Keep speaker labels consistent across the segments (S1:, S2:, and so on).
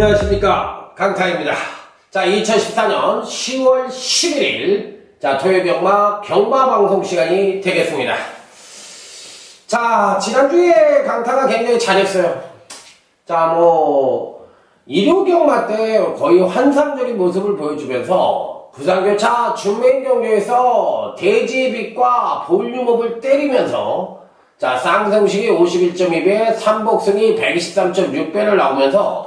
S1: 안녕하십니까, 강타입니다. 자, 2014년 10월 11일 자 토요경마 경마방송 시간이 되겠습니다. 자, 지난주에 강타가 굉장히 잘했어요. 자, 일요경마 때 거의 환상적인 모습을 보여주면서 부산교차 준메인 경주에서 대지빛과 볼륨업을 때리면서 자, 쌍승식이 51.2배, 삼복승이 123.6배를 나오면서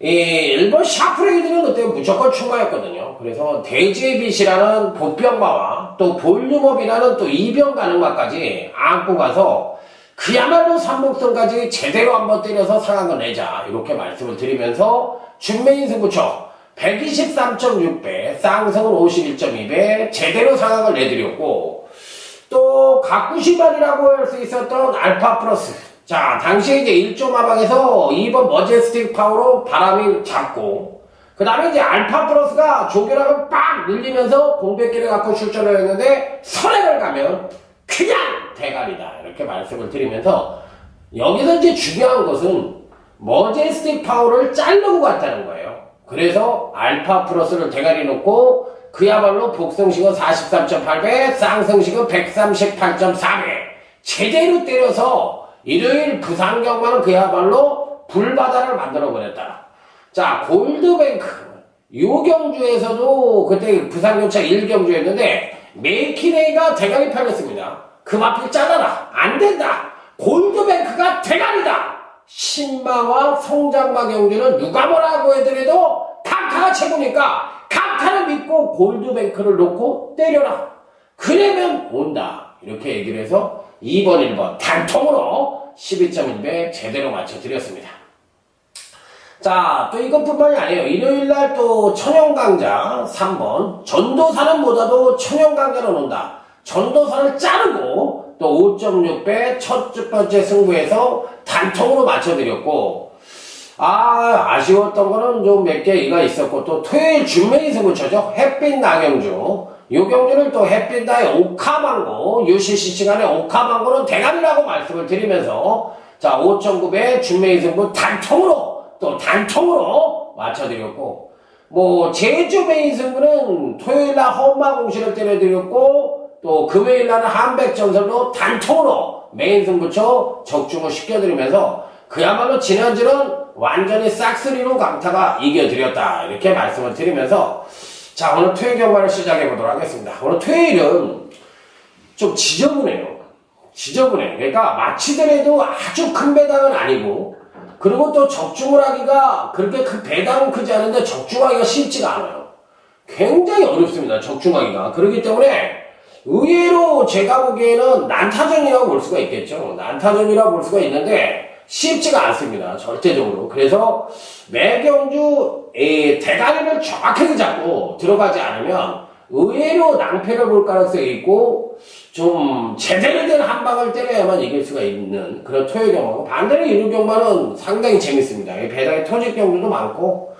S1: 1번 샤프레이드는 그때 무조건 출마였거든요. 그래서 대지빛이라는 보병마와 또 볼륨업이라는 또 이병 가능마까지 안고 가서 그야말로 삼복승까지 제대로 한번 때려서 상황을 내자 이렇게 말씀을 드리면서 준메인 승부처 123.6배, 쌍승은 51.2배 제대로 상황을 내드렸고, 또 가꾸시발이라고 할 수 있었던 알파 플러스, 자 당시에 이제 1조 마방에서 2번 머제스틱 파워로 바람이 잡고, 그 다음에 이제 알파 플러스가 조교락을 빡 늘리면서 공백기를 갖고 출전을 했는데 선행을 가면 그냥 대가리다 이렇게 말씀을 드리면서, 여기서 이제 중요한 것은 머제스틱 파워를 자르고 갔다는 거예요. 그래서 알파 플러스를 대가리 놓고 그야말로 복승식은 43.8배, 쌍승식은 138.4배 제대로 때려서 일요일 부산경마는 그야말로 불바다를 만들어버렸다. 자, 골드뱅크 요 경주에서도 그때 부산경차 1경주였는데 메이키네이가 대가리 팔렸습니다. 그 마필 잘라라, 안된다, 골드뱅크가 대가리다. 신마와 성장마 경주는 누가 뭐라고 해더라도 강타가 최고니까 강타를 믿고 골드뱅크를 놓고 때려라, 그러면 온다 이렇게 얘기를 해서 2번 1번 단통으로 12.1배 제대로 맞춰드렸습니다. 자, 또 이것뿐만이 아니에요. 일요일날 또 천연강자 3번 전도사는보다도 천연강자로 논다. 전도사를 자르고 또 5.6배 첫 번째 승부에서 단통으로 맞춰드렸고, 아쉬웠던 거는 좀 몇 개가 있었고, 또 토요일 준메인 승부처죠. 햇빛 나경주. 요 경주를 또 햇빛 나의 오카망고, UCC 시간에 오카망고는 대가리라고 말씀을 드리면서, 자, 5.9배 준메인 승부 단통으로, 또 단통으로 맞춰드렸고, 제주 메인 승부는 토요일날 험마 공시를 때려드렸고, 또 금요일날은 한백전설로 단통으로 메인 승부처 적중을 시켜드리면서 그야말로 지난주는 완전히 싹쓸이로 강타가 이겨드렸다 이렇게 말씀을 드리면서, 자, 오늘 토요일 경마를 시작해보도록 하겠습니다. 오늘 토요일은 좀 지저분해요. 그러니까 마치더라도 아주 큰 배당은 아니고, 그리고 또 적중을 하기가 그렇게 그 배당은 크지 않은데 적중하기가 쉽지가 않아요. 굉장히 어렵습니다, 적중하기가. 그렇기 때문에 의외로 제가 보기에는 난타전이라고 볼 수가 있겠죠. 난타전이라고 볼 수가 있는데 쉽지가 않습니다, 절대적으로. 그래서 매경주 대가리를 정확하게 잡고 들어가지 않으면 의외로 낭패를 볼 가능성이 있고, 좀 제대로 된 한 방을 때려야만 이길 수가 있는 그런 토요일 경마고, 반대로 일요 경마는 상당히 재밌습니다. 배당의 터질 경우도 많고,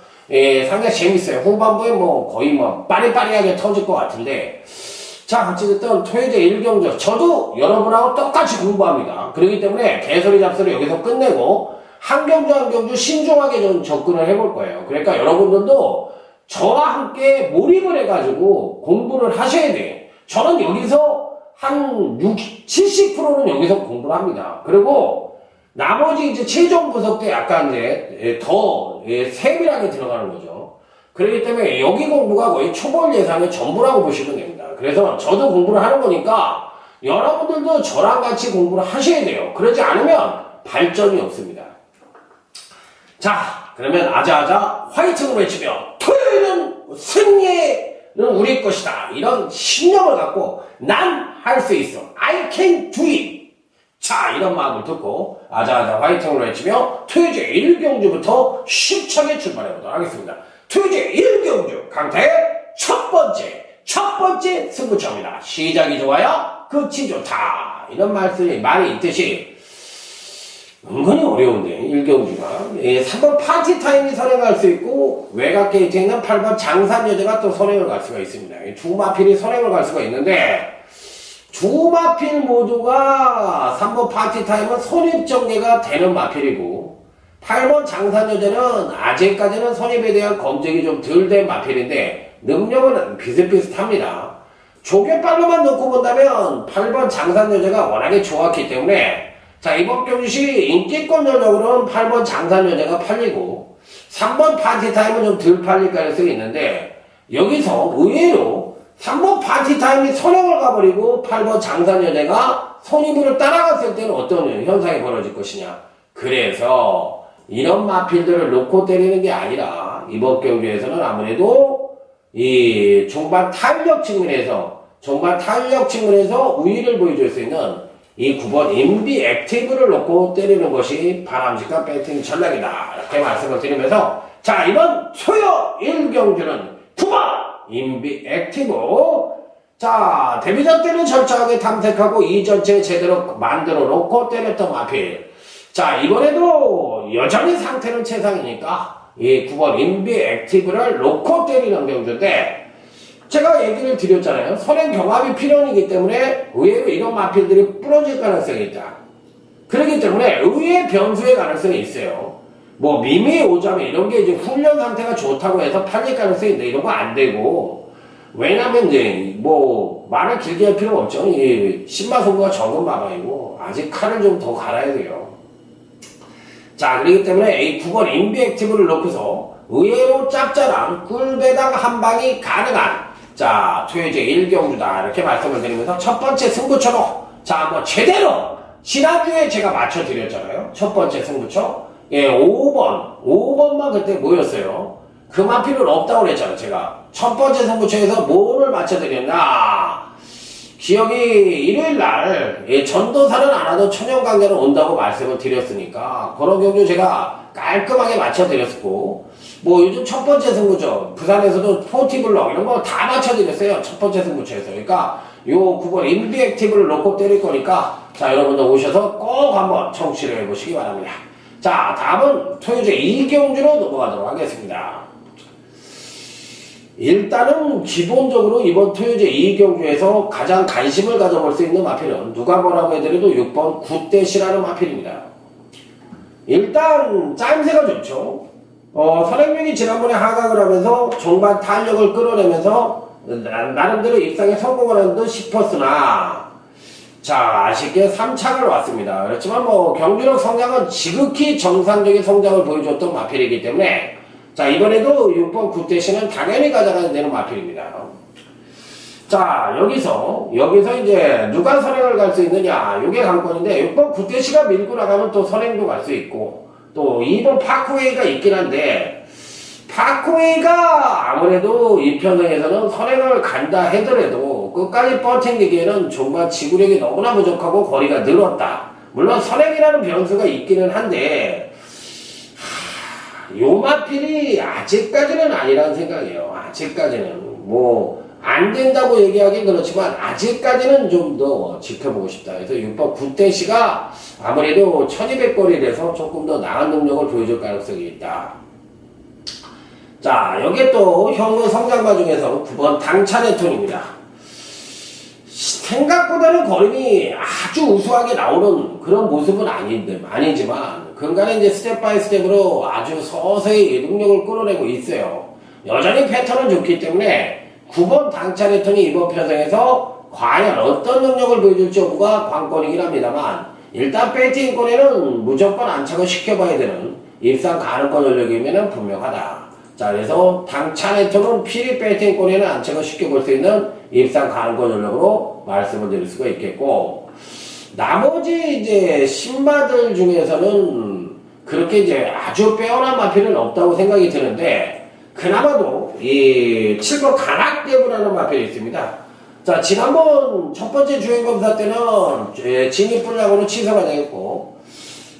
S1: 상당히 재밌어요. 후반부에 거의 빠리빠리하게 터질 것 같은데, 자, 어찌됐든 토요일 1경주 저도 여러분하고 똑같이 공부합니다. 그렇기 때문에 개소리 잡소리 여기서 끝내고 한 경주 한 경주 신중하게 좀 접근을 해볼 거예요. 그러니까 여러분들도 저와 함께 몰입을 해가지고 공부를 하셔야 돼요. 저는 여기서 한 70%는 여기서 공부를 합니다. 그리고 나머지 이제 최종 분석 때 약간 이제 더 세밀하게 들어가는 거죠. 그렇기 때문에 여기 공부가 거의 초벌 예상의 전부라고 보시면 됩니다. 그래서 저도 공부를 하는 거니까 여러분들도 저랑 같이 공부를 하셔야 돼요. 그러지 않으면 발전이 없습니다. 자, 그러면 아자아자 화이팅으로 외치며 토요일은 승리는 우리 것이다, 이런 신념을 갖고 난 할 수 있어, I can do it. 자, 이런 마음을 듣고 아자아자 화이팅으로 외치며 토요일 1경주부터 힘차게 출발해보도록 하겠습니다. 토요일 1경주 강타의 첫 번째 승부처입니다. 시작이 좋아요, 끝이 좋다, 이런 말이 있듯이 은근히 어려운데 1경주가 3번 파티타임이 선행할 수 있고, 외곽 게이트에 있는 8번 장산여자가 또 선행을 갈 수가 있습니다. 두 마필이 선행을 갈 수가 있는데, 두 마필 모두가 3번 파티타임은 선입정예가 되는 마필이고, 8번 장산여제는 아직까지는 선입에 대한 검증이 좀 덜 된 마필인데 능력은 비슷비슷합니다. 조개빨로만 놓고 본다면 8번 장산여제가 워낙에 좋았기 때문에 자, 이번 경주시 인기권 전적으로는 8번 장산여제가 팔리고 3번 파티타임은 좀 덜 팔릴 가능성이 있는데 여기서 의외로 3번 파티타임이 선행을 가버리고 8번 장산여제가 선입으로 따라갔을 때는 어떤 현상이 벌어질 것이냐. 그래서 이런 마필들을 놓고 때리는 게 아니라 이번 경주에서는 아무래도 이 종반 탄력 측면에서 우위를 보여줄 수 있는 이 9번 인비 액티브를 놓고 때리는 것이 바람직한 배팅 전략이다. 이렇게 말씀을 드리면서 자, 이번 토요일 경주는 9번 인비 액티브. 자, 데뷔전 때는 철저하게 탐색하고 이전체 제대로 만들어 놓고 때렸던 마필. 자, 이번에도 여전히 상태는 최상이니까 이 9번 인비 액티브를 놓고 때리는 경주인데 제가 얘기를 드렸잖아요. 선행 경합이 필연이기 때문에 의외로 이런 마필들이 부러질 가능성이 있다. 그렇기 때문에 의외의 변수의 가능성이 있어요. 뭐 미미 오자매 이런 게 이제 훈련 상태가 좋다고 해서 팔릴 가능성이 있는데 이런 거 안 되고 왜냐면 이제 뭐 말을 길게 할 필요가 없죠. 이 신마송구가 적은 마방이고 아직 칼을 좀 더 갈아야 돼요. 자, 그렇기 때문에 이 9번 인비 액티브를 놓고서 의외로 짭짤한 꿀배당 한 방이 가능한 자, 토요제 1경주다. 이렇게 말씀을 드리면서 첫 번째 승부처로 자, 한번 제대로 지난주에 제가 맞춰드렸잖아요. 첫 번째 승부처. 예, 5번만 그때 뭐였어요? 그 마필은 없다고 그랬잖아요. 제가 첫 번째 승부처에서 뭐를 맞춰드렸나? 기억이 일요일날 예, 전도사는 안 하던 천연강자는 온다고 말씀을 드렸으니까 그런 경주 제가 깔끔하게 맞춰드렸고 뭐 요즘 첫 번째 승부죠. 부산에서도 포티블럭 이런 거 다 맞춰드렸어요. 첫 번째 승부처에서. 그러니까 요 9번 인비 액티브를 놓고 때릴 거니까 자, 여러분들 오셔서 꼭 한번 청취를 해보시기 바랍니다. 자, 다음은 토요제 2경주로 넘어가도록 하겠습니다. 일단은 기본적으로 이번 토요제 2경주에서 가장 관심을 가져볼 수 있는 마필은 누가 뭐라고 해드려도 6번 굿대시라는 마필입니다. 일단 짜임새가 좋죠. 선행력이 지난번에 하강을 하면서 종반 탄력을 끌어내면서 나름대로 입상에 성공을 한 듯 싶었으나 자, 아쉽게 3착을 왔습니다. 그렇지만 뭐 경주력 성장은 지극히 정상적인 성장을 보여줬던 마필이기 때문에 자, 이번에도 6번 굿대시는 당연히 가져가야 되는 마필입니다. 자, 여기서 이제 누가 선행을 갈 수 있느냐, 이게 관건인데 6번 굿대시가 밀고 나가면 또 선행도 갈 수 있고 또 2번 파크웨이가 있긴 한데 파크웨이가 아무래도 이 편성에서는 선행을 간다 하더라도 끝까지 버팅기기에는 종반 지구력이 너무나 부족하고 거리가 늘었다. 물론 선행이라는 변수가 있기는 한데 요 마필이 아직까지는 아니라는 생각이에요. 아직까지는 뭐 안 된다고 얘기하긴 그렇지만 아직까지는 좀 더 지켜보고 싶다. 그래서 6번 굿대시가 아무래도 1200거리라서 조금 더 나은 능력을 보여줄 가능성이 있다. 자, 여기에 또 현무 성장마 중에서 9번 당찬의톤입니다. 생각보다는 거림이 아주 우수하게 나오는 그런 모습은 아니지만 근간에 이제 스텝 바이 스텝으로 아주 서서히 능력을 끌어내고 있어요. 여전히 패턴은 좋기 때문에 9번 당찬의톤이 이번 편성에서 과연 어떤 능력을 보여줄지 여부가 관건이긴 합니다만 일단 배팅권에는 무조건 안착을 시켜봐야 되는 입상 가능권 전력이면 분명하다. 자, 그래서 당찬의톤은 필히 배팅권에는 안착을 시켜볼 수 있는 입상 가능권 전력으로 말씀을 드릴 수가 있겠고 나머지 이제 신마들 중에서는 그렇게 이제 아주 빼어난 마필은 없다고 생각이 드는데 그나마도 이 7번 간악대부라는 마필이 있습니다. 자, 지난번 첫 번째 주행검사 때는 진입불량으로 취소가 되겠고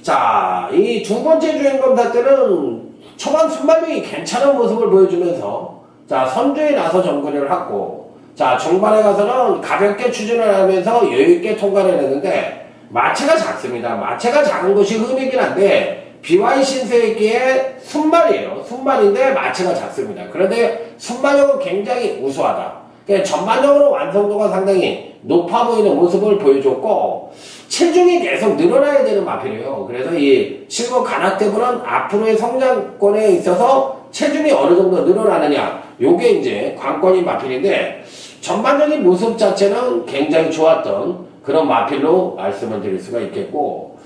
S1: 자, 이 두 번째 주행검사 때는 초반 순발력이 괜찮은 모습을 보여주면서 자, 선두에 나서 정거리를 하고 자, 중반에 가서는 가볍게 추진을 하면서 여유있게 통과를 했는데 마체가 작습니다. 마체가 작은 것이 흠이긴 한데 BY 신세기의 순발이에요. 순발인데 마체가 작습니다. 그런데 순발력은 굉장히 우수하다. 그러니까 전반적으로 완성도가 상당히 높아 보이는 모습을 보여줬고, 체중이 계속 늘어나야 되는 마필이에요. 그래서 이 7번 간악대부는 앞으로의 성장권에 있어서 체중이 어느 정도 늘어나느냐, 요게 이제 관건인 마필인데, 전반적인 모습 자체는 굉장히 좋았던 그런 마필로 말씀을 드릴 수가 있겠고,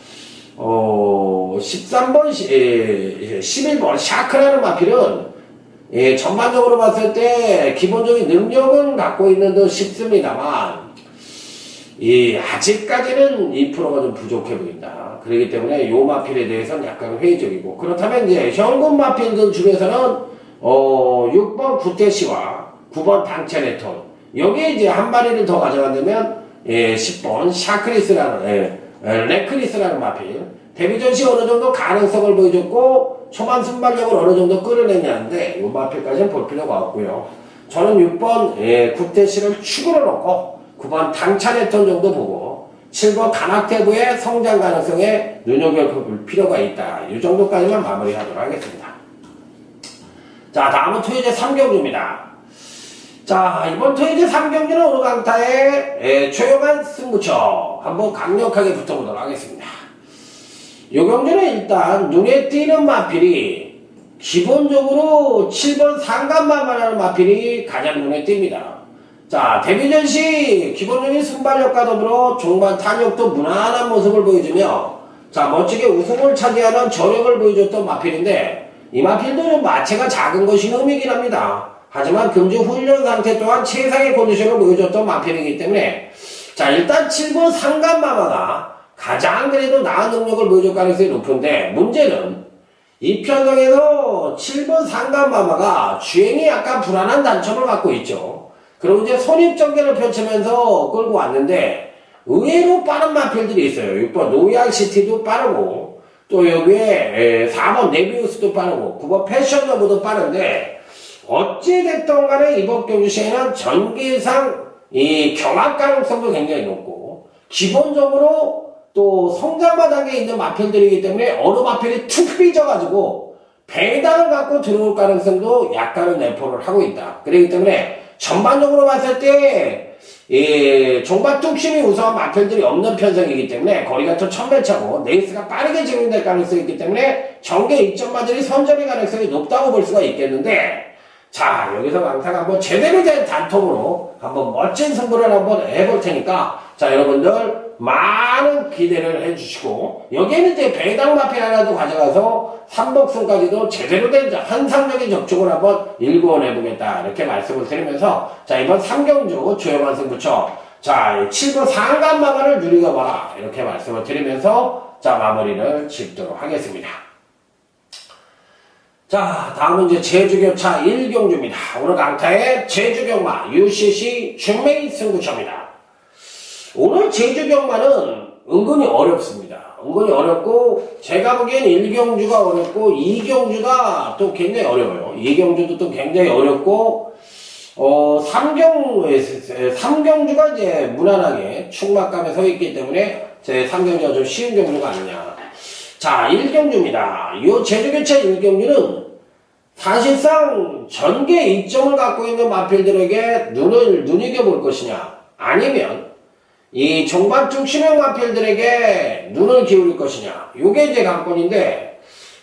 S1: 13번, 11번 샤크라는 마필은 전반적으로 봤을 때 기본적인 능력은 갖고 있는 듯 싶습니다만, 아직까지는 2%가 좀 부족해 보인다. 그렇기 때문에 요 마필에 대해서는 약간 회의적이고, 그렇다면 이제 현금 마필들 중에서는 6번 구태시와 9번 당체네톤, 여기에 이제 한 마리를 더 가져간다면 10번 샤크리스라는 레크리스라는 마필, 데뷔전시 어느 정도 가능성을 보여줬고 초반 순발력을 어느 정도 끌어내냐는데 이 마필까지는 볼 필요가 없고요. 저는 6번 구태시를 축으로 놓고 9번 당차네톤 정도 보고 7번 간악대부의 성장 가능성에 눈여겨볼 필요가 있다. 이 정도까지만 마무리하도록 하겠습니다. 자, 다음은 토요제 3경주입니다. 자, 이번 토요제 3경주는 오늘 강타의 조용한 승부처 한번 강력하게 붙어보도록 하겠습니다. 이 경주는 일단 눈에 띄는 마필이 기본적으로 7번 상간마마라는 마필이 가장 눈에 띕니다. 자, 데뷔전 시 기본적인 순발력과 더불어 종반 탄력도 무난한 모습을 보여주며 자, 멋지게 우승을 차지하는 저력을 보여줬던 마필인데 이 마필도 좀 마체가 작은 것이 흠이긴 합니다. 하지만 금주 훈련 상태 또한 최상의 컨디션을 보여줬던 마필이기 때문에 자, 일단 7번 상간마마가 가장 그래도 나은 능력을 보여줄 가능성이 높은데 문제는 이 편성에서 7번 상간마마가 주행이 약간 불안한 단점을 갖고 있죠. 그리고 이제 손입전개를 펼치면서 끌고 왔는데 의외로 빠른 마필들이 있어요. 6번 노양시티도 빠르고 또 여기에 4번 네비우스도 빠르고 9번 패션러브도 빠른데 어찌됐든 간에 이번 경주 시에는 전기상 이 경합 가능성도 굉장히 높고 기본적으로 또 성장마 단계에 있는 마필들이기 때문에 어느 마필이 툭 삐져가지고 배당을 갖고 들어올 가능성도 약간은 내포를 하고 있다. 그렇기 때문에 전반적으로 봤을 때 종반 뚝심이 우수한 마필들이 없는 편성이기 때문에 거리가 또 1000m차고 레이스가 빠르게 진행될 가능성이 있기 때문에 전개 입점마들이 선점의 가능성이 높다고 볼 수가 있겠는데 자, 여기서 강타가 한번 제대로 된 단통으로 한번 멋진 승부를 한번 해볼 테니까 자, 여러분들 많은 기대를 해주시고 여기에는 이제 배당 마필 하나도 가져가서 삼복승까지도 제대로 된 환상적인 적중을 한번 일궈내보겠다 이렇게 말씀을 드리면서 자, 이번 3경주 조용한 승부처 자, 7번 상간마마를 누리고봐라 이렇게 말씀을 드리면서 자, 마무리를 짓도록 하겠습니다. 자, 다음은 이제 제주교차 1경주입니다. 오늘 강타의 제주경마 UCC 중매인 승부처입니다. 오늘 제주경마는 은근히 어렵습니다. 은근히 어렵고 제가 보기엔 1경주가 어렵고 2경주가 또 굉장히 어려워요. 2경주도 또 굉장히 어렵고 3경주가 이제 무난하게 충막감에 서 있기 때문에 제 3경주가 좀 쉬운 경주가 아니냐. 자, 1경주입니다. 이 제주교차 1경주는 사실상 전개 이점을 갖고 있는 마필들에게 눈을 눈여겨볼 것이냐 아니면 이 종반 중심형 마필들에게 눈을 기울일 것이냐 요게 이제 관건인데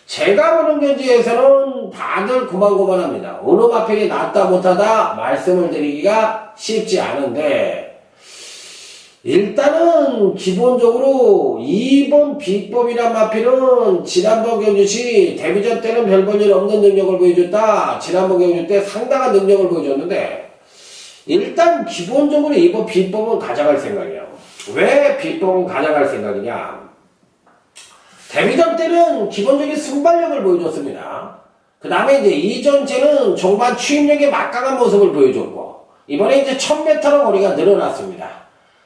S1: 제가 보는 견지에서는 다들 고만고만합니다. 어느 마필이 낫다 못하다 말씀을 드리기가 쉽지 않은데 일단은 기본적으로 2번 비법이란 마필은 지난번 경주시 데뷔전 때는 별 볼 일 없는 능력을 보여줬다. 지난번 경주 때 상당한 능력을 보여줬는데 일단 기본적으로 2번 비법은 가져갈 생각이에요. 왜 비법은 가져갈 생각이냐. 데뷔전 때는 기본적인 순발력을 보여줬습니다. 그 다음에 이제 이전째는 종반 추임력의 막강한 모습을 보여줬고 이번에 이제 1000m로 거리가 늘어났습니다.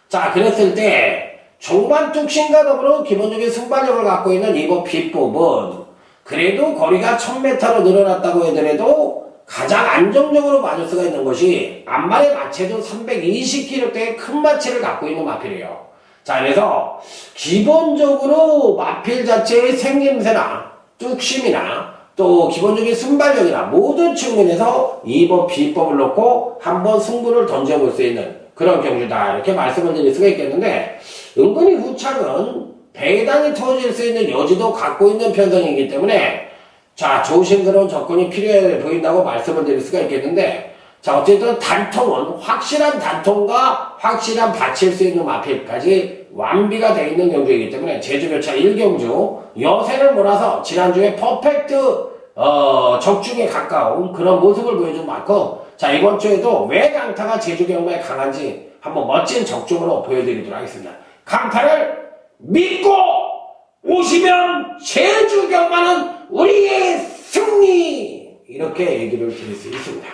S1: 자, 그랬을 때 종반 뚝심과 더불어 기본적인 순발력을 갖고 있는 이번 비법은 그래도 거리가 1000m로 늘어났다고 하더라도 가장 안정적으로 맞을 수가 있는 것이 앞말의 마체도 320kg대의 큰 마체를 갖고 있는 마필이에요. 자, 그래서 기본적으로 마필 자체의 생김새나 뚝심이나 또 기본적인 순발력이나 모든 측면에서 2번 B법을 놓고 한번 승부를 던져볼 수 있는 그런 경주다 이렇게 말씀을 드릴 수가 있겠는데, 은근히 후착은 배당이 터질 수 있는 여지도 갖고 있는 편성이기 때문에 자 조심스러운 접근이 필요해 보인다고 말씀을 드릴 수가 있겠는데, 자 어쨌든 단통은 확실한 단통과 확실한 받칠 수 있는 마필까지 완비가 되어 있는 경주이기 때문에 제주교차 1경주 여세를 몰아서 지난주에 퍼펙트 적중에 가까운 그런 모습을 보여준 만큼 자 이번 주에도 왜 강타가 제주 경마에 강한지 한번 멋진 적중으로 보여드리도록 하겠습니다. 강타를 믿고 오시면 제주 경마는 우리의 승리, 이렇게 얘기를 드릴 수 있습니다.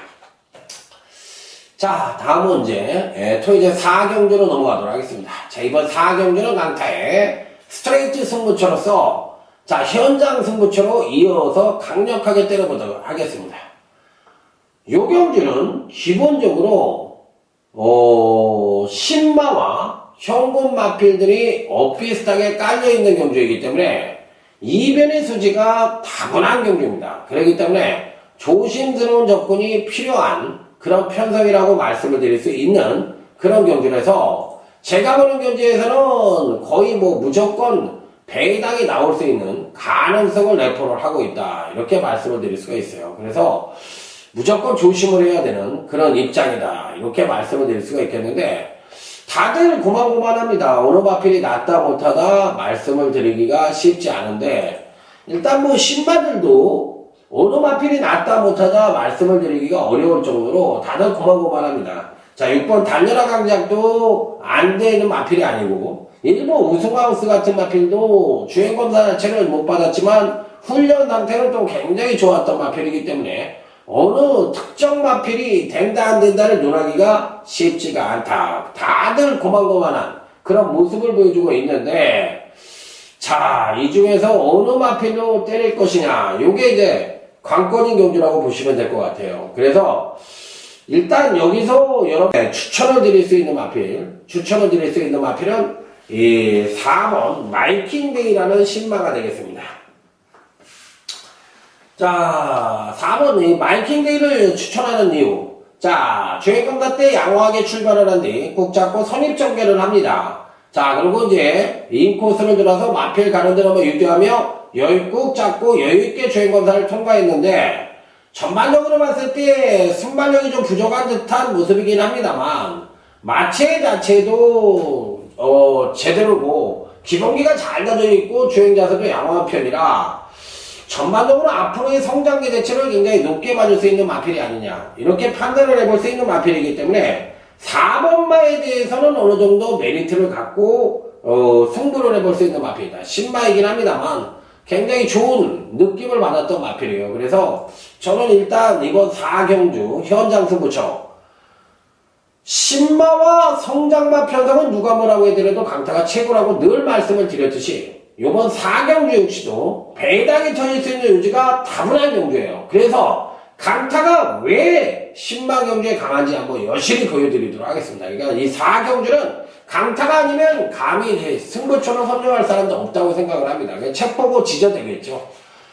S1: 자 다음은 이제 토이제 4경주로 넘어가도록 하겠습니다. 자 이번 4경주는 강타의 스트레이트 승부처로서 자 현장 승부처로 이어서 강력하게 때려보도록 하겠습니다. 이 경주는 기본적으로 신마와 현금 마필들이 엇비슷하게 깔려있는 경주이기 때문에 이변의 수지가 다분한 경주입니다. 그렇기 때문에 조심스러운 접근이 필요한 그런 편성이라고 말씀을 드릴 수 있는 그런 경주라서 제가 보는 경주에서는 거의 뭐 무조건 배당이 나올 수 있는 가능성을 내포를 하고 있다 이렇게 말씀을 드릴 수가 있어요. 그래서 무조건 조심을 해야 되는 그런 입장이다 이렇게 말씀을 드릴 수가 있겠는데, 다들 고만고만합니다. 어느 마필이 낫다 못하다 말씀을 드리기가 쉽지 않은데, 일단 뭐 신마들도 어느 마필이 낫다 못하다 말씀을 드리기가 어려울 정도로 다들 고만고만합니다. 자 6번 달려라 강작도 안 되는 마필이 아니고, 일본 우승하우스 같은 마필도 주행검사 자체를 못 받았지만 훈련 상태는 또 굉장히 좋았던 마필이기 때문에 어느 특정 마필이 된다 안 된다를 논하기가 쉽지가 않다. 다들 고만고만한 그런 모습을 보여주고 있는데, 자 이 중에서 어느 마필로 때릴 것이냐, 요게 이제 관건인 경주라고 보시면 될 것 같아요. 그래서 일단 여기서 여러분 추천을 드릴 수 있는 마필은 이 4번 마이킹데이라는 신마가 되겠습니다. 자 4번 이 마이킹데이를 추천하는 이유, 자 주행검사 때 양호하게 출발을 한 뒤 꾹 잡고 선입전개를 합니다. 자 그리고 이제 인코스를 들어서 마필 가는 데로 유도하며 꾹 잡고 여유있게 주행검사를 통과했는데, 전반적으로 봤을 때 순발력이 좀 부족한 듯한 모습이긴 합니다만 마체 자체도 제대로고 기본기가 잘 다져 있고 주행 자세도 양호한 편이라 전반적으로 앞으로의 성장기 자체를 굉장히 높게 봐줄 수 있는 마필이 아니냐 이렇게 판단을 해볼 수 있는 마필이기 때문에 4번마에 대해서는 어느 정도 메리트를 갖고 승부를 해볼 수 있는 마필이다. 신마이긴 합니다만 굉장히 좋은 느낌을 받았던 마필이에요. 그래서 저는 일단 이번 4경주 현장 승부처 신마와 성장마 편성은 누가 뭐라고 해더라도 강타가 최고라고 늘 말씀을 드렸듯이 이번 4경주 역시도 배당이 터질 수 있는 요지가 다분한 경주예요. 그래서 강타가 왜 신마 경주에 강한지 한번 여실히 보여드리도록 하겠습니다. 그러니까 이 4경주는 강타가 아니면 감히 승부처럼 선정할 사람도 없다고 생각을 합니다. 그냥 책 보고 지저되겠죠.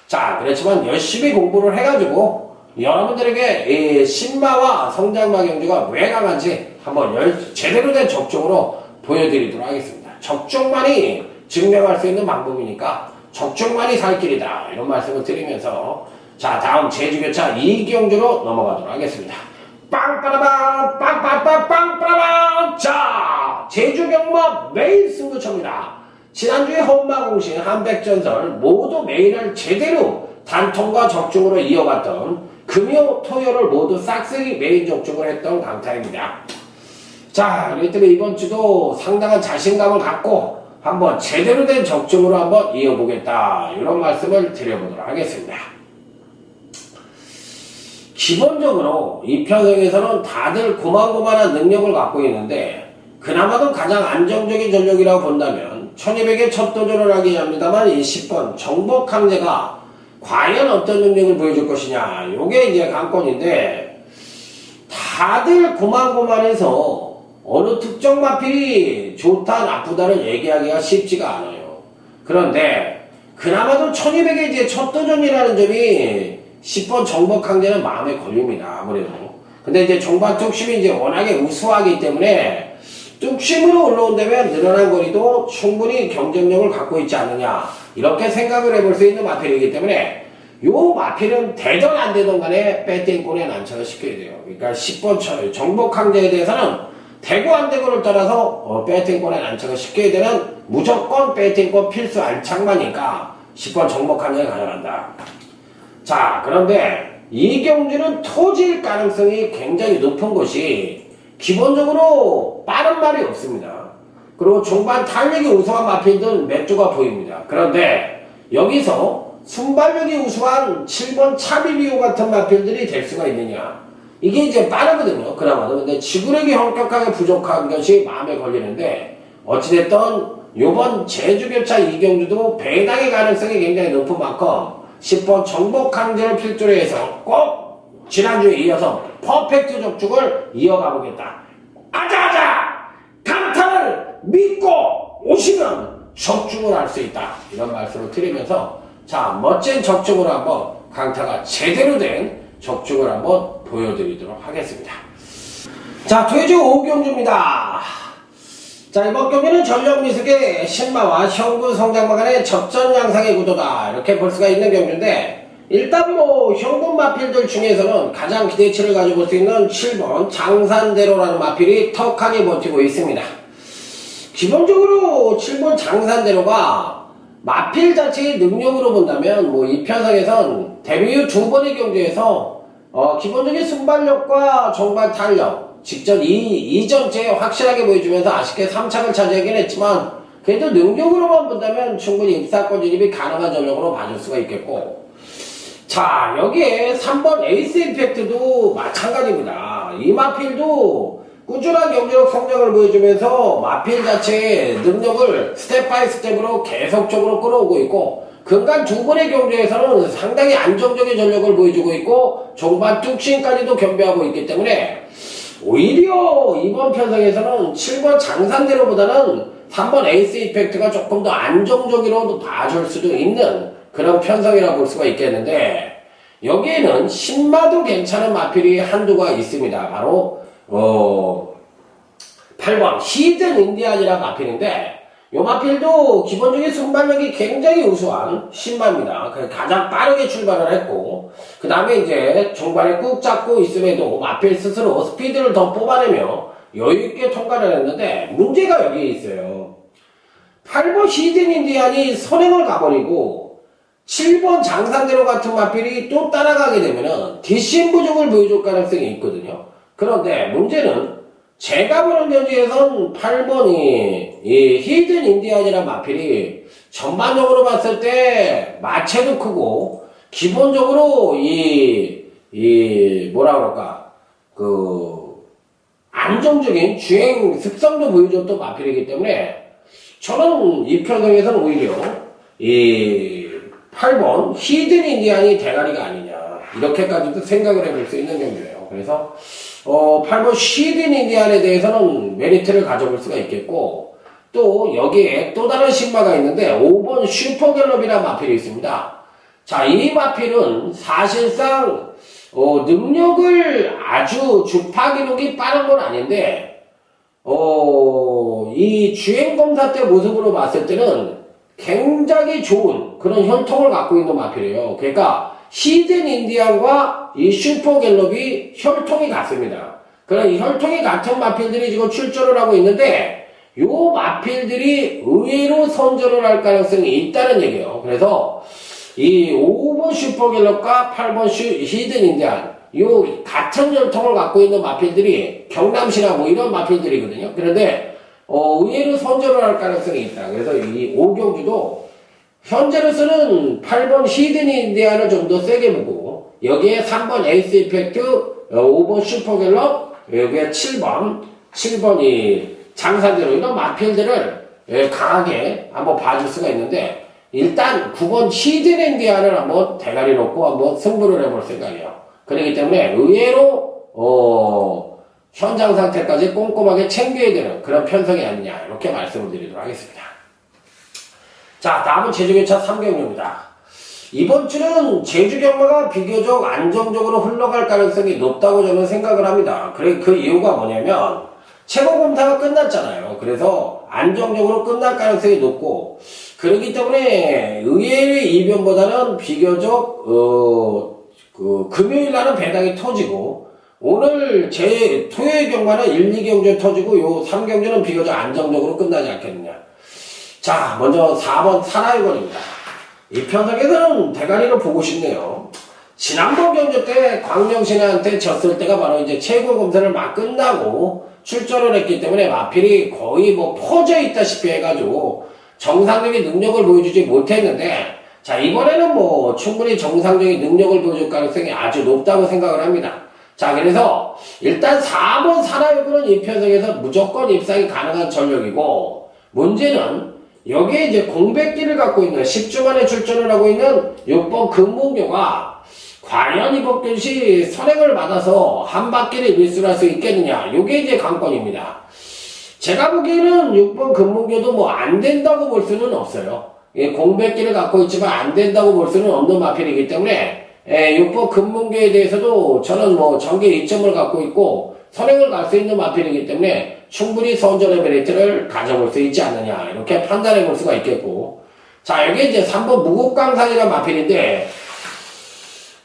S1: 자, 그렇지만 열심히 공부를 해가지고 여러분들에게 이 신마와 성장마 경주가 왜 강한지 한번 제대로 된 적중으로 보여드리도록 하겠습니다. 적중만이 증명할 수 있는 방법이니까 적중만이 살 길이다 이런 말씀을 드리면서 자 다음 제주교차 2경주로 넘어가도록 하겠습니다. 빵빠라방 빵빵빵빵빠라방. 자 제주경마 매일 승부처입니다. 지난주에 험마공신 한백전설 모두 매일을 제대로 단통과 적중으로 이어갔던 금요 토요를 모두 싹쓸이 메인 적중을 했던 강타입니다. 자 그렇기 때문에 이번 주도 상당한 자신감을 갖고 한번 제대로 된 적중으로 한번 이어보겠다 이런 말씀을 드려보도록 하겠습니다. 기본적으로 이 편성에서는 다들 고만고만한 능력을 갖고 있는데 그나마도 가장 안정적인 전력이라고 본다면 1200에 첫 도전을 하긴 합니다만 이 10번 정복항제가 과연 어떤 능력을 보여줄 것이냐 요게 이제 관건인데, 다들 고만고만해서 어느 특정 마필이 좋다 나쁘다를 얘기하기가 쉽지가 않아요. 그런데 그나마도 1200의 이제 첫 도전이라는 점이 10번 정복항제는 마음에 걸립니다. 아무래도. 근데 이제 종반 뚝심이 이제 워낙에 우수하기 때문에 뚝심으로 올라온다면 늘어난 거리도 충분히 경쟁력을 갖고 있지 않느냐. 이렇게 생각을 해볼 수 있는 마필이기 때문에 요 마필은 되던 안 되던 간에 배팅권에 난처를 시켜야 돼요. 그러니까 10번 정복항제에 대해서는 되고 안 되고를 떠나서 배팅권에 난처를 시켜야 되는 무조건 배팅권 필수 안착마니까 10번 정복항제에 가져간다. 자, 그런데 이 경주는 토질 가능성이 굉장히 높은 것이 기본적으로 빠른 말이 없습니다. 그리고 종반 탄력이 우수한 마필들은 몇 주가 보입니다. 그런데 여기서 순발력이 우수한 7번 차비비오 같은 마필들이 될 수가 있느냐. 이게 이제 빠르거든요. 그나마도. 근데 지구력이 엄격하게 부족한 것이 마음에 걸리는데 어찌됐든 요번 제주교차 이경주도 배당의 가능성이 굉장히 높은 만큼 10번 정복항제를 필두로 해서 꼭 지난주에 이어서 퍼펙트 적중을 이어가 보겠다. 아자아자! 강타를 믿고 오시면 적중을 할 수 있다. 이런 말씀을 드리면서 자, 멋진 적중을 한번 강타가 제대로 된 적중을 한번 보여드리도록 하겠습니다. 자, 돼지 5경주입니다. 자, 이번 경기는 전력미숙의 신마와 형부 성장마 간의 접전 양상의 구도다. 이렇게 볼 수가 있는 경주인데 일단 뭐 형부 마필들 중에서는 가장 기대치를 가지고 볼 수 있는 7번 장산대로라는 마필이 턱하게 버티고 있습니다. 기본적으로 7번 장산대로가 마필 자체의 능력으로 본다면 뭐 이 편성에선 데뷔 후 두 번의 경주에서 기본적인 순발력과 정발 탄력 직전 이전째 확실하게 보여주면서 아쉽게 3착을 차지하긴 했지만 그래도 능력으로만 본다면 충분히 입사권 진입이 가능한 전력으로 봐줄 수가 있겠고 자 여기에 3번 에이스 임팩트도 마찬가지입니다. 이 마필도 꾸준한 경기력 성장을 보여주면서 마필 자체의 능력을 스텝 바이 스텝으로 계속적으로 끌어오고 있고 근간 두 번의 경주에서는 상당히 안정적인 전력을 보여주고 있고 종반 뚝심까지도 겸비하고 있기 때문에 오히려 이번 편성에서는 7번 장산대로보다는 3번 에이스 이펙트가 조금 더 안정적으로 봐줄 수도 있는 그런 편성이라고 볼 수가 있겠는데 여기에는 신마도 괜찮은 마필이 한두가 있습니다. 바로 8번 히든 인디안이라는 마필인데 이 마필도 기본적인 순발력이 굉장히 우수한 신마입니다. 가장 빠르게 출발을 했고 그 다음에 이제 종반에 꾹 잡고 있음에도 마필 스스로 스피드를 더 뽑아내며 여유있게 통과를 했는데 문제가 여기에 있어요. 8번 히든 인디안이 선행을 가버리고 7번 장산대로 같은 마필이 또 따라가게 되면은 뒷심 부족을 보여줄 가능성이 있거든요. 그런데 문제는 제가 보는 경기에선 8번이 이 히든 인디안이란 마필이 전반적으로 봤을 때 마체도 크고 기본적으로 뭐라 그럴까 안정적인 주행 습성도 보여줬던 마필이기 때문에 저는 이 편성에서는 오히려 이 8번 히든 인디안이 대가리가 아니냐 이렇게까지도 생각을 해볼 수 있는 경기예요. 그래서 8번 히든 인디안에 대해서는 메리트를 가져볼 수가 있겠고 또 여기에 또 다른 신마가 있는데 5번 슈퍼갤럽이라는 마필이 있습니다. 자, 이 마필은 사실상 능력을 아주 주파 기록이 빠른 건 아닌데 이 주행검사 때 모습으로 봤을 때는 굉장히 좋은 그런 혈통을 갖고 있는 마필이에요. 그러니까 히든 인디안과 이 슈퍼갤럽이 혈통이 같습니다. 그런 이 혈통이 같은 마필들이 지금 출전을 하고 있는데 요 마필들이 의외로 선전을 할 가능성이 있다는 얘기예요. 그래서 이 5번 슈퍼갤럽과 8번 히든 인디안 요 같은 혈통을 갖고 있는 마필들이 경남시나 뭐 이런 마필들이거든요. 그런데 의외로 선전을 할 가능성이 있다. 그래서 이 5경주도 현재로서는 8번 히든 인디안을 좀 더 세게 보고 여기에 3번 에이스 이펙트 5번 슈퍼갤럽 여기에 7번이 장산대로 이런 마필들을 강하게 한번 봐줄 수가 있는데 일단 9번 히든 인디안을 한번 대가리 놓고 한번 승부를 해볼 생각이에요. 그렇기 때문에 의외로 현장 상태까지 꼼꼼하게 챙겨야 되는 그런 편성이 아니냐 이렇게 말씀을 드리도록 하겠습니다. 자, 다음은 제주교차 3경주입니다. 이번 주는 제주 경마가 비교적 안정적으로 흘러갈 가능성이 높다고 저는 생각을 합니다. 그 이유가 뭐냐면 최고 검사가 끝났잖아요. 그래서 안정적으로 끝날 가능성이 높고, 그렇기 때문에 의외의 이변보다는 비교적 금요일 날은 배당이 터지고, 오늘 토요일 경마는 1, 2경주 터지고 요 3경주는 비교적 안정적으로 끝나지 않겠느냐. 자, 먼저 4번 사나이건입니다. 이 편성에서는 대가리로 보고 싶네요. 지난번 경주 때 광명신한테 졌을 때가 바로 이제 최고 검사를 막 끝나고 출전을 했기 때문에 마필이 거의 뭐 퍼져 있다시피 해가지고 정상적인 능력을 보여주지 못했는데, 자, 이번에는 뭐 충분히 정상적인 능력을 보여줄 가능성이 아주 높다고 생각을 합니다. 자, 그래서 일단 4번 사나이건은 이 편성에서 무조건 입상이 가능한 전력이고, 문제는 여기에 이제 공백기를 갖고 있는 10주 만에 출전을 하고 있는 6번 금문교가 과연 이번 경시 선행을 받아서 한 바퀴를 밀수할 수 있겠느냐, 요게 이제 관건입니다. 제가 보기에는 6번 금문교도 뭐 안 된다고 볼 수는 없어요. 공백기를 갖고 있지만 안 된다고 볼 수는 없는 마필이기 때문에 6번 금문교에 대해서도 저는 뭐 전개 이점을 갖고 있고 선행을 갈 수 있는 마필이기 때문에 충분히 선전의 메리트를 가져볼 수 있지 않느냐, 이렇게 판단해 볼 수가 있겠고, 자, 여기 이제 3번 무국강산이라는 마필인데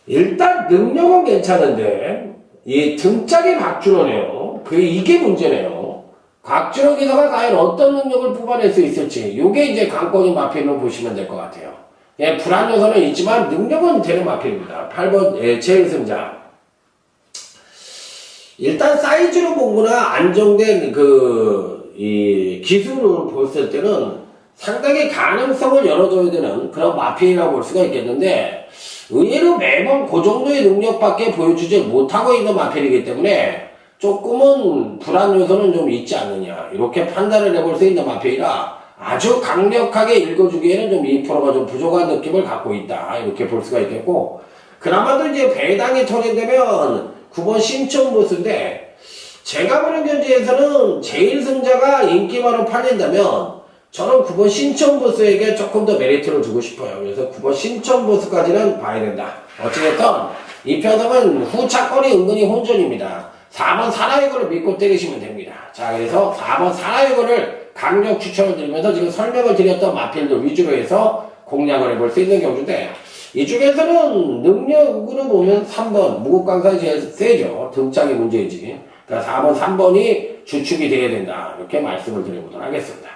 S1: 일단 능력은 괜찮은데 이 등짝이 박준호네요. 이게 문제네요. 박준호 기사가 과연 어떤 능력을 뽑아낼 수 있을지, 요게 이제 관건인 마필로 보시면 될 것 같아요. 예, 불안 요소는 있지만 능력은 되는 마필입니다. 8번 제일승자. 일단 사이즈로 보거나 안정된 이 기술을 봤을 때는 상당히 가능성을 열어줘야 되는 그런 마필이라고 볼 수가 있겠는데, 의외로 매번 그 정도의 능력밖에 보여주지 못하고 있는 마필이기 때문에 조금은 불안 요소는 좀 있지 않느냐, 이렇게 판단을 해볼 수 있는 마필이라 아주 강력하게 읽어주기에는 좀 2%가 좀 부족한 느낌을 갖고 있다, 이렇게 볼 수가 있겠고, 그나마도 이제 배당이 터진다면 9번 신촌보스인데, 제가 보는 견지에서는 제일승자가 인기만으로 팔린다면 저는 9번 신촌보스에게 조금 더 메리트를 주고 싶어요. 그래서 9번 신촌보스까지는 봐야 된다. 어찌됐든 이 편성은 후차권이 은근히 혼전입니다. 4번 사나이거를 믿고 때리시면 됩니다. 자, 그래서 4번 사나이거를 강력 추천을 드리면서 지금 설명을 드렸던 마필들 위주로 해서 공략을 해볼 수 있는 경주인데, 이쪽에서는 능력으로 보면 3번 무국강산이 제일 세죠. 등짝이 문제이지. 그러니까 4번 3번이 주축이 되어야 된다, 이렇게 말씀을 드려보도록 하겠습니다.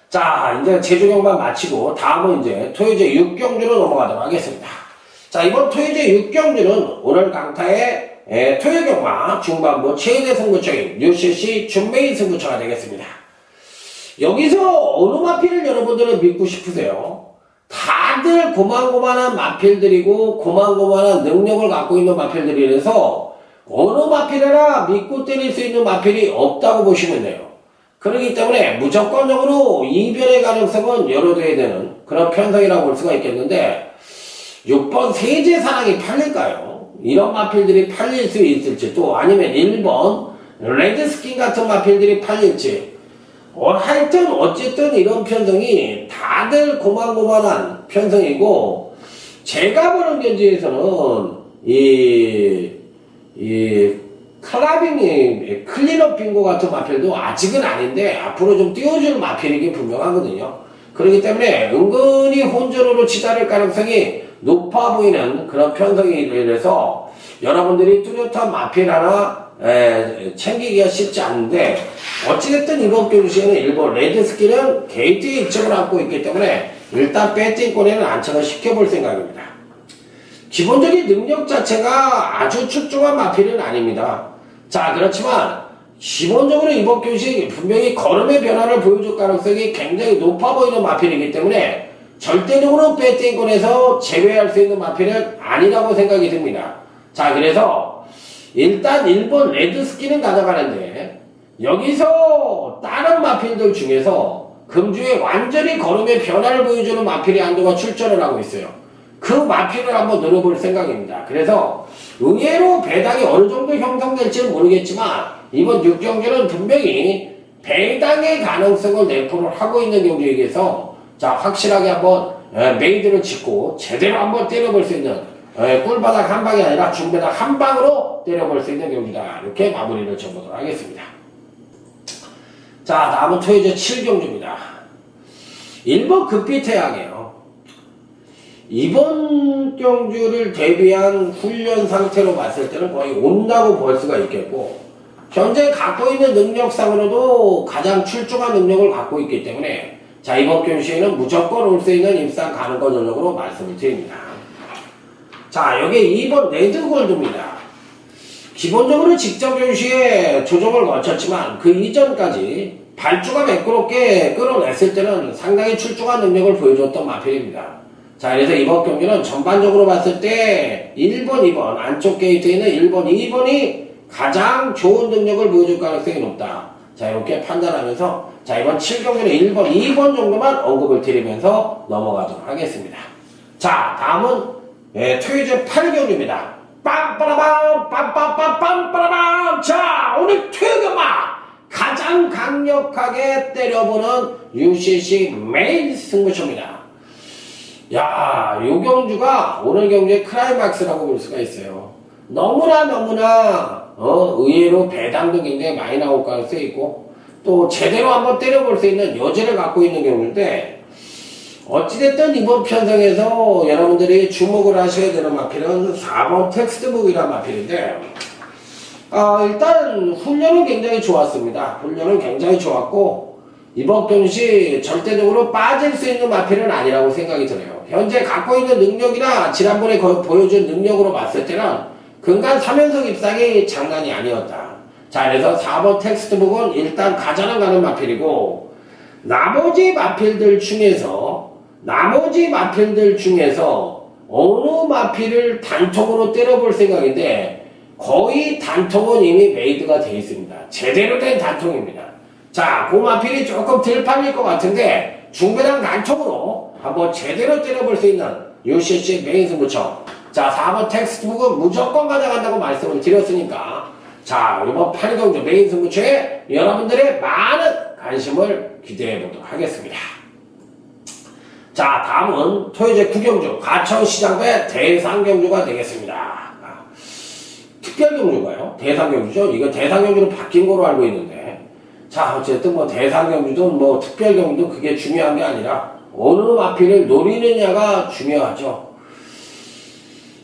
S1: 자, 이제 제주경만 마치고 다음은 이제 토요제 6경주로 넘어가도록 하겠습니다. 자, 이번 토요제 6경주는 오늘 강타의 토요경마 중반부 최대 승부처인 UCC 준메인 승부처가 되겠습니다. 여기서 어느 마필을 여러분들은 믿고 싶으세요? 다들 고만고만한 마필들이고 고만고만한 능력을 갖고 있는 마필들이라서 어느 마필이나 믿고 때릴 수 있는 마필이 없다고 보시면 돼요. 그렇기 때문에 무조건적으로 이변의 가능성은 열어둬야 되는 그런 편성이라고 볼 수가 있겠는데, 6번 세제사랑이 팔릴까요? 이런 마필들이 팔릴 수 있을지, 또 아니면 1번 레드스킨 같은 마필들이 팔릴지, 하여튼 어쨌든 이런 편성이 다들 고만고만한 편성이고, 제가 보는 견지에서는 클라빙이 클린업 빙고 같은 마필도 아직은 아닌데 앞으로 좀 띄워줄 마필이긴 분명하거든요. 그렇기 때문에 은근히 혼전으로 치달을 가능성이 높아 보이는 그런 편성이라서 여러분들이 뚜렷한 마필 하나 챙기기가 쉽지 않은데, 어찌됐든 이번 경주시에는 일본 레드스키는 게이트에 이점을 안고 있기 때문에 일단 배팅권에는 안착을 시켜볼 생각입니다. 기본적인 능력 자체가 아주 출중한 마필은 아닙니다. 자, 그렇지만 기본적으로 이번 경주시 분명히 걸음의 변화를 보여줄 가능성이 굉장히 높아 보이는 마필이기 때문에 절대적으로 배팅권에서 제외할 수 있는 마필은 아니라고 생각이 듭니다. 자, 그래서 일단 일본 레드스키는 가져가는데, 여기서 다른 마필들 중에서 금주에 완전히 걸음의 변화를 보여주는 마필이 한두가 출전을 하고 있어요. 그 마필을 한번 노려볼 생각입니다. 그래서 의외로 배당이 어느 정도 형성될지는 모르겠지만 이번 6경주는 분명히 배당의 가능성을 내포를 하고 있는 경주에게서 자 확실하게 한번 메이드를 짚고 제대로 한번 때려볼 수 있는 꿀바닥 한 방이 아니라 중바닥 한 방으로 때려볼 수 있는 경주다. 이렇게 마무리를 쳐보도록 하겠습니다. 자 다음은 토요제 7경주입니다. 1번 급비태양이에요. 이번 경주를 대비한 훈련 상태로 봤을 때는 거의 온다고 볼 수가 있겠고 현재 갖고 있는 능력상으로도 가장 출중한 능력을 갖고 있기 때문에 자 이번 경주에는 무조건 올 수 있는 입상 가능권 전력으로 말씀을 드립니다. 자 여기 2번 레드골드입니다. 기본적으로 직전 경주에 조정을 거쳤지만 그 이전까지 발주가 매끄럽게 끌어냈을 때는 상당히 출중한 능력을 보여줬던 마필입니다. 자 그래서 이번 경기는 전반적으로 봤을 때 1번, 2번 안쪽 게이트에 있는 1번, 2번이 가장 좋은 능력을 보여줄 가능성이 높다. 자 이렇게 판단하면서 자 이번 7경기는 1번, 2번 정도만 언급을 드리면서 넘어가도록 하겠습니다. 자 다음은 토요제 8경기입니다. 빰빠라밤 빰빰빰빰빠라밤. 자 오늘 토요경마 가장 강력하게 때려보는 UCC 메인 승부처입니다. 야, 요 경주가 오늘 경주의 클라이막스라고 볼 수가 있어요. 너무나 의외로 배당도 굉장히 많이 나올 가능성이 있고 또 제대로 한번 때려볼 수 있는 여지를 갖고 있는 경우인데 어찌됐든 이번 편성에서 여러분들이 주목을 하셔야 되는 마필은 4번 텍스트북이라는 마필인데 일단 훈련은 굉장히 좋았습니다. 훈련은 굉장히 좋았고 이번 경시 절대적으로 빠질 수 있는 마필은 아니라고 생각이 들어요. 현재 갖고 있는 능력이나 지난번에 보여준 능력으로 봤을 때는 근간 3연속 입상이 장난이 아니었다. 자 그래서 4번 텍스트북은 일단 가자는 가는 마필이고 나머지 마필들 중에서 어느 마필을 단통으로 때려볼 생각인데 거의 단통은 이미 메이드가 되어 있습니다. 제대로 된 단통입니다. 자, 그 마필이 조금 덜 팔릴 것 같은데 중배당 단통으로 한번 제대로 때려볼 수 있는 UCC 메인 승부처. 자, 4번 텍스트북은 무조건 가져간다고 말씀을 드렸으니까 자, 이번 8경주 메인 승부처에 여러분들의 많은 관심을 기대해 보도록 하겠습니다. 자, 다음은 토요제 9경주 가천시장배 대상경주가 되겠습니다. 특별경주가요? 대상경주죠? 이거 대상경주로 바뀐 거로 알고 있는데 자 어쨌든 뭐 대상경주도 뭐 특별경주도 그게 중요한 게 아니라 어느 마필을 노리느냐가 중요하죠.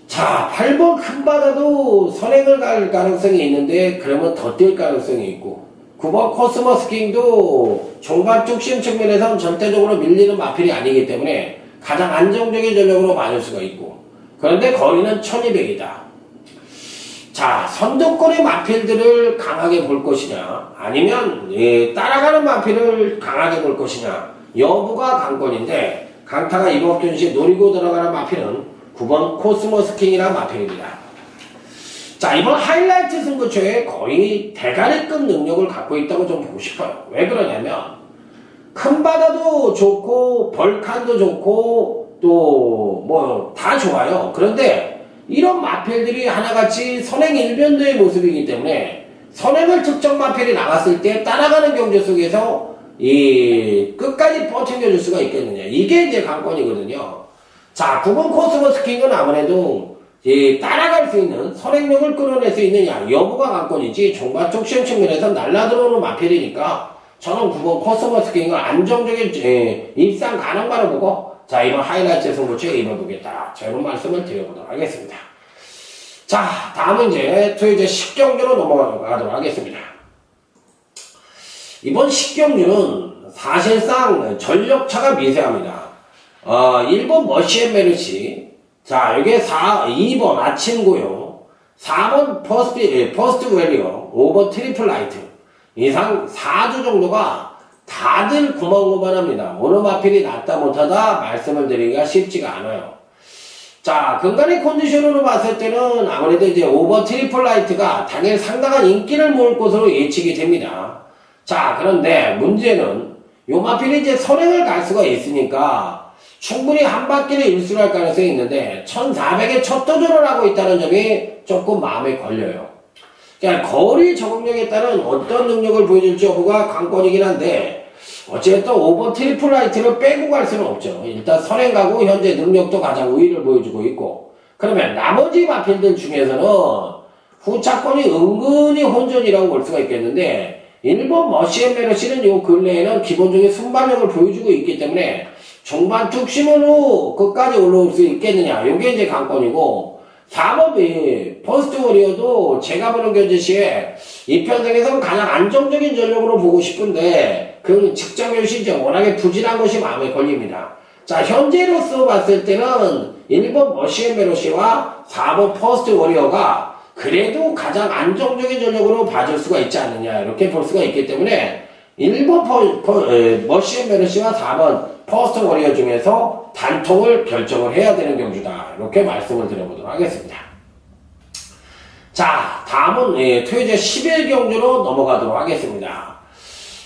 S1: 자 8번 큰바다도 선행을 갈 가능성이 있는데 그러면 더 뛸 가능성이 있고 9번 코스모스킹도 종반 중심 측면에서는 절대적으로 밀리는 마필이 아니기 때문에 가장 안정적인 전력으로 맞을 수가 있고 그런데 거리는 1200이다. 자, 선두권의 마필들을 강하게 볼 것이냐 아니면 따라가는 마필을 강하게 볼 것이냐 여부가 관건인데 강타가 이번 경시에 노리고 들어가는 마필은 9번 코스모스킹이라는 마필입니다. 자 이번 하이라이트 승부처에 거의 대가리급 능력을 갖고 있다고 좀 보고 싶어요. 왜 그러냐면 큰바다도 좋고 벌칸도 좋고 또 뭐 다 좋아요. 그런데 이런 마필들이 하나같이 선행 일변도의 모습이기 때문에 선행을 특정 마필이 나갔을 때 따라가는 경주 속에서 끝까지 버텨줄 수가 있겠느냐 이게 이제 관건이거든요. 자 9번 코스모스킹은 아무래도 따라갈 수 있는 선행력을 끌어낼 수 있느냐 여부가 관건이지 종반 쪽 시험 측면에서 날라들어오는 마필이니까 저는 9번 코스모스킹을 안정적인 입상 가능만을 보고 자 이번 하이라이트 승부처에 입어보겠다. 자 이런 말씀을 드려보도록 하겠습니다. 자 다음은 이제 토요제 10경주로 넘어가도록 하겠습니다. 이번 10경주는 사실상 전력차가 미세합니다. 1번 머시앤메르시 자 여기에 2번 아침고요 4번 퍼스트 웨리어 5번 트리플 라이트 이상 4주 정도가 다들 고만고만합니다. 어느 마필이 낫다 못하다 말씀을 드리기가 쉽지가 않아요. 자 근간의 컨디션으로 봤을 때는 아무래도 이제 5번 트리플 라이트가 당연히 상당한 인기를 모을 것으로 예측이 됩니다. 자 그런데 문제는 요 마필이 이제 선행을 갈 수가 있으니까 충분히 한 바퀴를 일수할 가능성이 있는데 1400에 첫 도전을 하고 있다는 점이 조금 마음에 걸려요. 그러니까 거리 적응력에 따른 어떤 능력을 보여줄지 여부가 관건이긴 한데 어쨌든 5번 트리플 라이트를 빼고 갈 수는 없죠. 일단 선행가고 현재 능력도 가장 우위를 보여주고 있고 그러면 나머지 마필들 중에서는 후차권이 은근히 혼전이라고 볼 수가 있겠는데 1번 머시앤메르시는 요 근래에는 기본적인 순발력을 보여주고 있기 때문에 중반 툭심으로 끝까지 올라올 수 있겠느냐 요게 이제 관건이고 4번이 퍼스트 워리어도 제가 보는 견제 시에 이 편성에서는 가장 안정적인 전력으로 보고 싶은데 그 직접 연시 이제 워낙에 부진한 것이 마음에 걸립니다. 자 현재로서 봤을 때는 1번 머시앤메르시와 4번 퍼스트 워리어가 그래도 가장 안정적인 전력으로 봐줄 수가 있지 않느냐 이렇게 볼 수가 있기 때문에 1번 머시앤메르시와 4번 퍼스트 워리어 중에서 단통을 결정을 해야 되는 경주다 이렇게 말씀을 드려보도록 하겠습니다. 자 다음은 토요제 10일 경주로 넘어가도록 하겠습니다.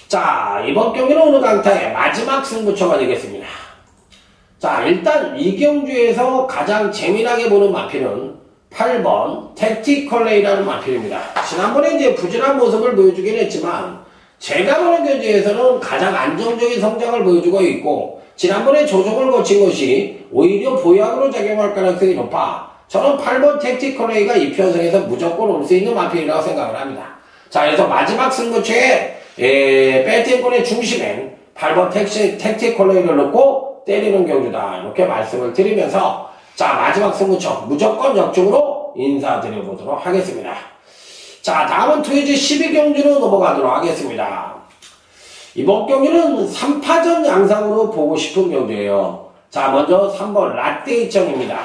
S1: 자 이번 경기는 오늘 강타의 마지막 승부처가 되겠습니다. 자 일단 이 경주에서 가장 재미나게 보는 마필은 8번 택티컬레이라는 마필입니다. 지난번에 이제 부진한 모습을 보여주긴 했지만 제가 보는 견제에서는 가장 안정적인 성장을 보여주고 있고 지난번에 조정을 거친 것이 오히려 보약으로 작용할 가능성이 높아 저는 8번 택티컬레이가 이 편성에서 무조건 올 수 있는 마필이라고 생각을 합니다. 자 그래서 마지막 승부처에 배팅권의 중심엔 8번 택티컬레이를 넣고 때리는 경주다 이렇게 말씀을 드리면서 자 마지막 승부처 무조건 역중으로 인사드려보도록 하겠습니다. 자 다음은 토요제 12경주로 넘어가도록 하겠습니다. 이번 경기는 3파전 양상으로 보고 싶은 경주예요. 자 먼저 3번 라떼이청입니다.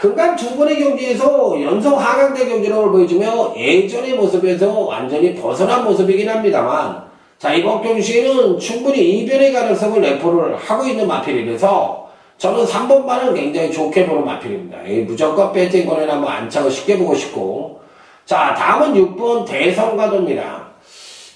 S1: 금간 두 번의 경기에서 연속 하강대 경기력을 보여주며 예전의 모습에서 완전히 벗어난 모습이긴 합니다만 자 이번 경기에는 충분히 이변의 가능성을 내포를 하고 있는 마필이라서 저는 3번만은 굉장히 좋게 보는 마필입니다. 무조건 배팅권에는 한번 안착을 쉽게 보고 싶고 자 다음은 6번 대성가도입니다.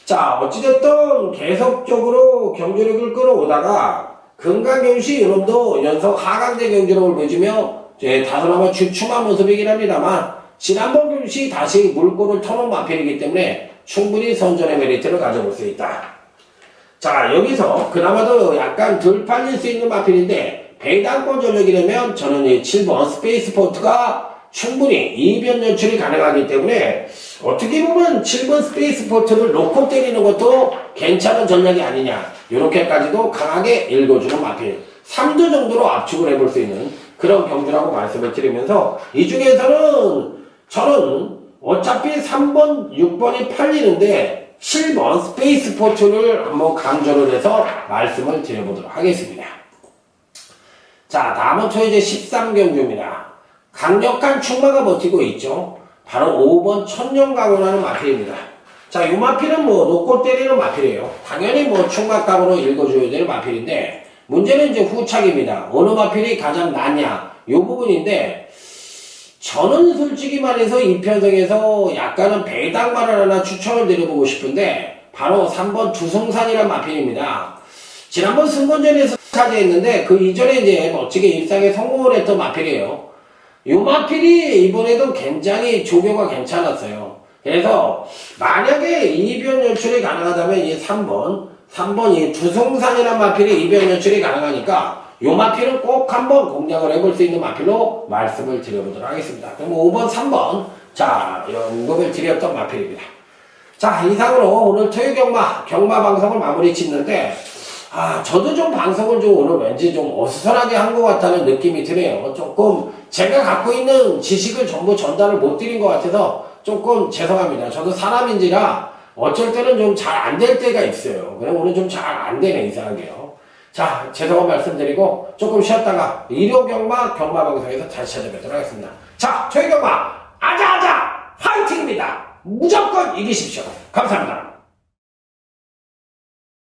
S1: 자 어찌됐든 계속적으로 경주력을 끌어오다가 금강경시 이놈도 연속 하강대 경주력을 보여주며 다소나마 주춤한 모습이긴 합니다만 지난번 경시 다시 물꼬를 터놓은 마필이기 때문에 충분히 선전의 메리트를 가져볼 수 있다. 자 여기서 그나마도 약간 덜 팔릴 수 있는 마필인데 배당권 전력이라면 저는 이 7번 스페이스포트가 충분히 이변 연출이 가능하기 때문에 어떻게 보면 7번 스페이스포트를 놓고 때리는 것도 괜찮은 전략이 아니냐 이렇게까지도 강하게 읽어주는 마필 3도 정도로 압축을 해볼 수 있는 그런 경주라고 말씀을 드리면서 이 중에서는 저는 어차피 3번 6번이 팔리는데 7번 스페이스포트를 한번 강조를 해서 말씀을 드려보도록 하겠습니다. 자 다음은 토요제 13경주입니다. 강력한 충마가 버티고 있죠. 바로 5번 천년가고라는 마필입니다. 자 이 마필은 뭐 놓고 때리는 마필이에요. 당연히 뭐 충마감으로 읽어줘야 되는 마필인데 문제는 이제 후착입니다. 어느 마필이 가장 낫냐 이 부분인데 저는 솔직히 말해서 이 편성에서 약간은 배당말을 하나 추천을 드려보고 싶은데 바로 3번 두성산이라는 마필입니다. 지난번 승권전에서 차지했는데 그 이전에 이제 멋지게 입상에 성공을 했던 마필이에요. 이 마필이 이번에도 굉장히 조교가 괜찮았어요. 그래서 만약에 이변 연출이 가능하다면 이 3번 이 두성산이라는 마필이 이변 연출이 가능하니까 이 마필은 꼭 한번 공략을 해볼 수 있는 마필로 말씀을 드려보도록 하겠습니다. 그럼 5번, 3번 자 언급을 드렸던 마필입니다. 자 이상으로 오늘 토요 경마 방송을 마무리 짓는데 저도 좀 방송을 좀 오늘 왠지 좀 어수선하게 한 것 같다는 느낌이 드네요. 조금 제가 갖고 있는 지식을 전부 전달을 못 드린 것 같아서 조금 죄송합니다. 저도 사람인지라 어쩔 때는 좀 잘 안 될 때가 있어요. 그냥 오늘 좀 잘 안 되네 이상하게요. 자 죄송한 말씀드리고 조금 쉬었다가 일요경마 경마방송에서 다시 찾아뵙도록 하겠습니다. 자 토요경마 아자아자 화이팅입니다. 무조건 이기십시오. 감사합니다.